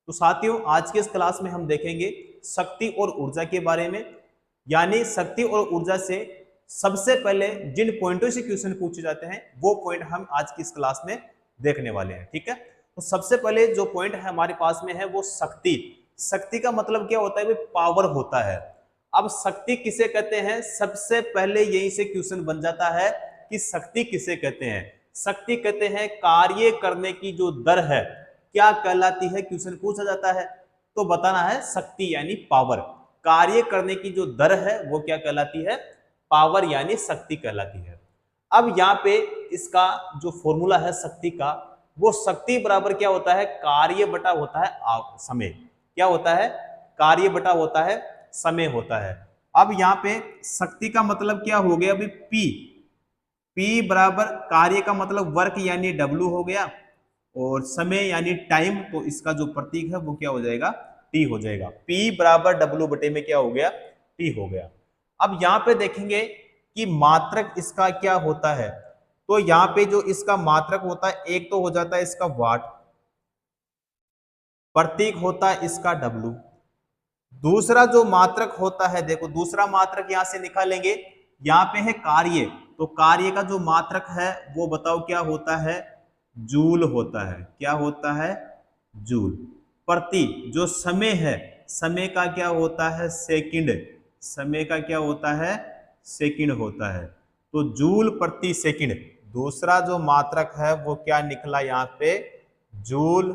तो साथियों आज के इस क्लास में हम देखेंगे शक्ति और ऊर्जा के बारे में, यानी शक्ति और ऊर्जा से सबसे पहले जिन पॉइंटों से क्वेश्चन पूछे जाते हैं वो पॉइंट हम आज की इस क्लास में देखने वाले हैं। ठीक है, तो सबसे पहले जो पॉइंट है हमारे पास में है वो शक्ति। शक्ति का मतलब क्या होता है? भाई पावर होता है। अब शक्ति किसे कहते हैं? सबसे पहले यहीं से क्वेश्चन बन जाता है कि शक्ति किसे कहते हैं। शक्ति कहते हैं कार्य करने की जो दर है क्या कहलाती है, क्वेश्चन पूछा जाता है तो बताना है शक्ति यानी पावर। कार्य करने की जो दर है वो क्या कहलाती है? पावर यानी शक्ति कहलाती है। अब यहाँ पे इसका जो फॉर्मूला है शक्ति का, वो शक्ति बराबर क्या होता है? कार्य बटा होता है समय। क्या होता है? कार्य बटा होता है समय होता है। अब यहाँ पे शक्ति का मतलब क्या हो गया? अभी P बराबर कार्य का मतलब वर्क यानी W हो गया, और समय यानी टाइम, तो इसका जो प्रतीक है वो क्या हो जाएगा? T हो जाएगा। P बराबर W बटे में क्या हो गया? T हो गया। अब यहाँ पे देखेंगे कि मात्रक इसका क्या होता है, तो यहाँ पे जो इसका मात्रक होता है एक तो हो जाता है इसका वाट, प्रतीक होता है इसका W। दूसरा जो मात्रक होता है, देखो दूसरा मात्रक यहां से निकालेंगे, यहाँ पे है कार्य, तो कार्य का जो मात्रक है वो बताओ क्या होता है? जूल होता है। क्या होता है? जूल। प्रति जो समय है, समय का क्या होता है? सेकंड। समय का क्या होता है? सेकंड होता है, तो जूल प्रति सेकंड। दूसरा जो मात्रक है वो क्या निकला यहाँ पे? जूल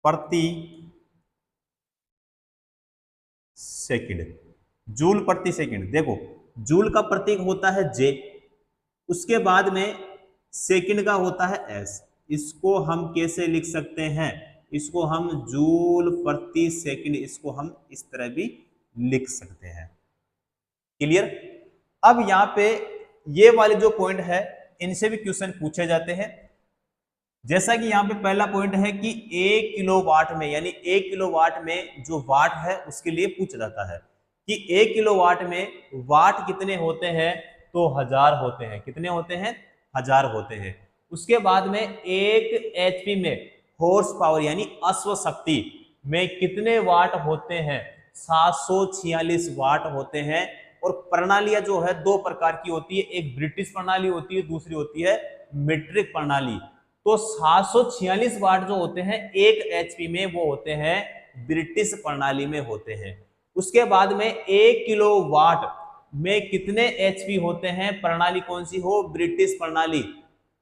प्रति सेकंड। जूल प्रति सेकंड। देखो जूल का प्रतीक होता है J, उसके बाद में सेकंड का होता है S। इसको हम कैसे लिख सकते हैं? इसको हम जूल प्रति सेकंड, इसको हम इस तरह भी लिख सकते हैं। क्लियर? अब यहाँ पे ये वाले जो पॉइंट है इनसे भी क्वेश्चन पूछे जाते हैं। जैसा कि यहाँ पे पहला पॉइंट है कि 1 किलोवाट में, यानी 1 किलोवाट में जो वाट है उसके लिए पूछा जाता है कि 1 किलोवाट में वाट कितने होते हैं, तो 1000 होते हैं। कितने होते हैं? 1000 होते हैं। उसके बाद में 1 HP में हॉर्स पावर यानी अश्व शक्ति में कितने वाट होते हैं? 746 वाट होते हैं। और प्रणालियां जो है दो प्रकार की होती है, एक ब्रिटिश प्रणाली होती है, दूसरी होती है मीट्रिक प्रणाली। तो 746 वाट जो होते हैं 1 HP में वो होते हैं ब्रिटिश प्रणाली में होते हैं। उसके बाद में 1 किलोवाट में कितने HP होते हैं? प्रणाली कौन सी हो? ब्रिटिश प्रणाली।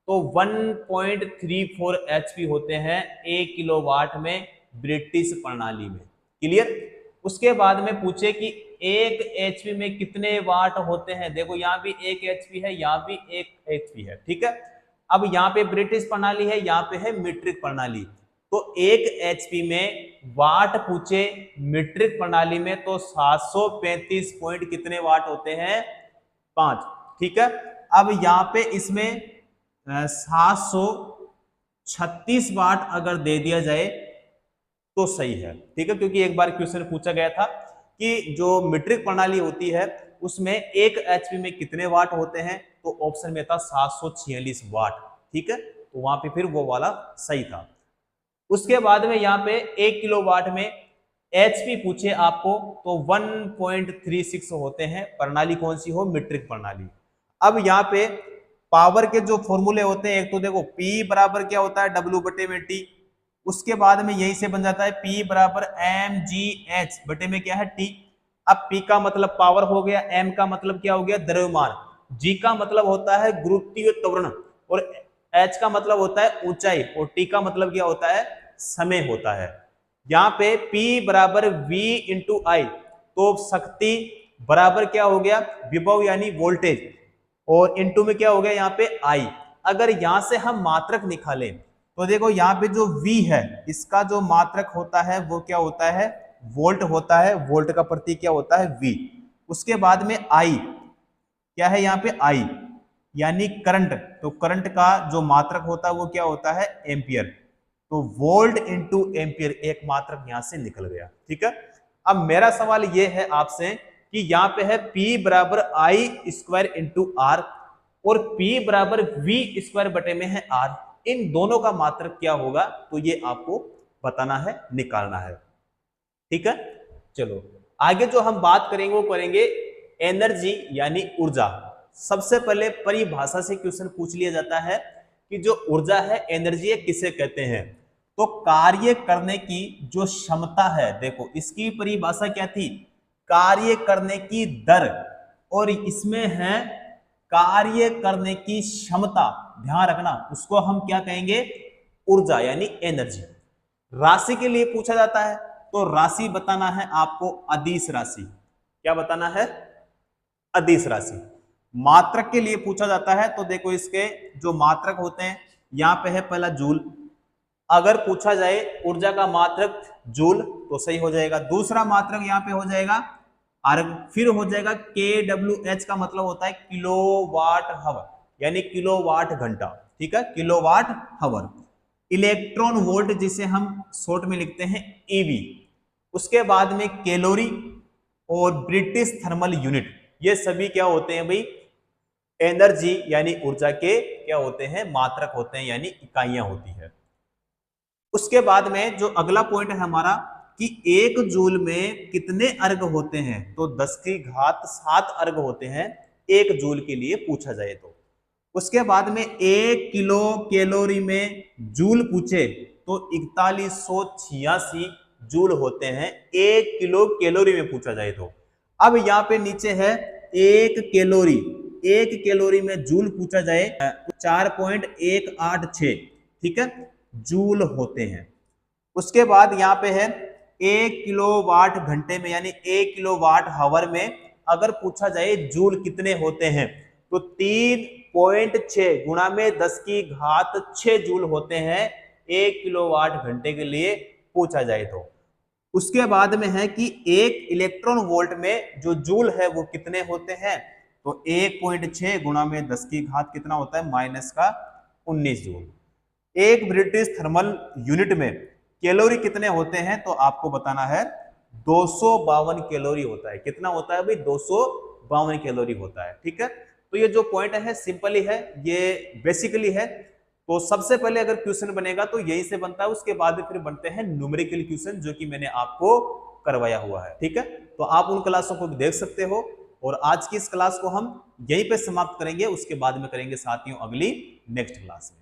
तो 1.34 HP होते हैं 1 किलोवाट में ब्रिटिश प्रणाली में। क्लियर? उसके बाद में पूछे कि 1 HP में कितने वाट होते हैं? देखो यहाँ भी 1 HP है, यहाँ भी 1 HP है। ठीक है, अब यहाँ पे ब्रिटिश प्रणाली है, यहाँ पे है मीट्रिक प्रणाली। तो 1 HP में वाट पूछे मीट्रिक प्रणाली में, तो 735 पॉइंट कितने वाट होते हैं? 5। ठीक है, अब यहाँ पे इसमें 736 वाट अगर दे दिया जाए तो सही है। ठीक है, क्योंकि एक बार क्वेश्चन पूछा गया था कि जो मीट्रिक प्रणाली होती है उसमें 1 HP में कितने वाट होते हैं, तो ऑप्शन में था 746 वाट। ठीक है, तो वहां पे फिर वो वाला सही था। उसके बाद में यहाँ पे 1 किलोवाट में HP पूछे आपको, तो 1.36 होते हैं। प्रणाली कौन सी हो? मीट्रिक प्रणाली। अब यहाँ पे पावर के जो फॉर्मूले होते हैं, एक तो देखो P बराबर क्या होता है? W बटे में T। उसके बाद में यही से बन जाता है P बराबर mgh बटे में क्या है? T। अब P का मतलब पावर हो गया, M का मतलब क्या हो गया? द्रव्यमान, G का मतलब होता है गुरुत्वीय त्वरण, और H का मतलब होता है ऊंचाई, और T का मतलब क्या होता है? समय होता है। यहाँ पे P बराबर V इंटू I, तो शक्ति बराबर क्या हो गया? विभव यानी वोल्टेज, और इंटू में क्या हो गया यहाँ पे? I। अगर यहां से हम मात्रक निकालें तो देखो यहाँ पे जो V है इसका जो मात्रक होता है वो क्या होता है? वोल्ट होता है। वोल्ट का प्रतीक क्या होता है? V। उसके बाद में I क्या है? यहाँ पे I यानी करंट, तो करंट का जो मात्रक होता है वो क्या होता है? एम्पियर। तो वोल्ट इंटू एम्पियर एक मात्रक यहां से निकल गया। ठीक है, अब मेरा सवाल ये है आपसे कि यहाँ पे है P बराबर I स्क्वायर इंटू R, और P बराबर V स्क्वायर बटे में है R। इन दोनों का मात्रक क्या होगा? तो ये आपको बताना है, निकालना है। ठीक है, चलो आगे जो हम बात करेंगे वो करेंगे एनर्जी यानी ऊर्जा। सबसे पहले परिभाषा से क्वेश्चन पूछ लिया जाता है कि जो ऊर्जा है, एनर्जी है, किसे कहते हैं? तो कार्य करने की जो क्षमता है, देखो इसकी परिभाषा क्या थी? कार्य करने की दर, और इसमें है कार्य करने की क्षमता। ध्यान रखना, उसको हम क्या कहेंगे? ऊर्जा यानी एनर्जी। राशि के लिए पूछा जाता है तो राशि बताना है आपको अदिश राशि। क्या बताना है? अदिश राशि। मात्रक के लिए पूछा जाता है तो देखो इसके जो मात्रक होते हैं, यहां पे है पहला जूल। अगर पूछा जाए ऊर्जा का मात्रक जूल तो सही हो जाएगा। दूसरा मात्रक यहां पे हो जाएगा अर्ग, फिर हो जाएगा KWH का मतलब होता है किलोवाट हावर, यानी किलोवाट घंटा। ठीक है, किलोवाट हावर। इलेक्ट्रॉन वोल्ट जिसे हम शॉर्ट में लिखते हैं EV। उसके बाद में कैलोरी और ब्रिटिश थर्मल यूनिट, ये सभी क्या होते हैं भाई? एनर्जी यानी ऊर्जा के क्या होते हैं? मात्रक होते हैं, यानी इकाइयां होती है। उसके बाद में जो अगला पॉइंट है हमारा कि 1 जूल में कितने अर्ग होते हैं? तो 10 की घात 7 अर्ग होते हैं 1 जूल के लिए पूछा जाए तो। उसके बाद में 1 किलो कैलोरी में जूल पूछे तो 4186 जूल होते हैं 1 किलो कैलोरी में पूछा जाए तो। अब यहाँ पे नीचे है 1 कैलोरी, 1 कैलोरी में जूल पूछा जाए 4.186, ठीक है, जूल होते हैं। उसके बाद यहाँ पे है 1 किलोवाट घंटे में, यानी 1 किलोवाट हावर में अगर पूछा जाए जूल कितने होते हैं तो 3.6 गुणा में 10 की घात 6 जूल होते हैं 1 किलोवाट घंटे के लिए पूछा जाए तो। उसके बाद में है कि 1 इलेक्ट्रॉन वोल्ट में जो जूल है वो कितने होते हैं? तो 1.6 गुणा में 10 की घात कितना होता है? -19 जूल। 1 ब्रिटिश थर्मल यूनिट में कैलोरी कितने होते हैं? तो आपको बताना है 252 कैलोरी होता है। कितना होता है भाई? 252 कैलोरी होता है। ठीक है, तो ये जो पॉइंट है सिंपल ही है, ये बेसिकली है। तो सबसे पहले अगर क्वेश्चन बनेगा तो यही से बनता है, उसके बाद फिर बनते हैं न्यूमेरिकल क्वेश्चन जो कि मैंने आपको करवाया हुआ है। ठीक है, तो आप उन क्लासों को भी देख सकते हो। और आज की इस क्लास को हम यहीं पे समाप्त करेंगे, उसके बाद में करेंगे साथियों अगली नेक्स्ट क्लास में।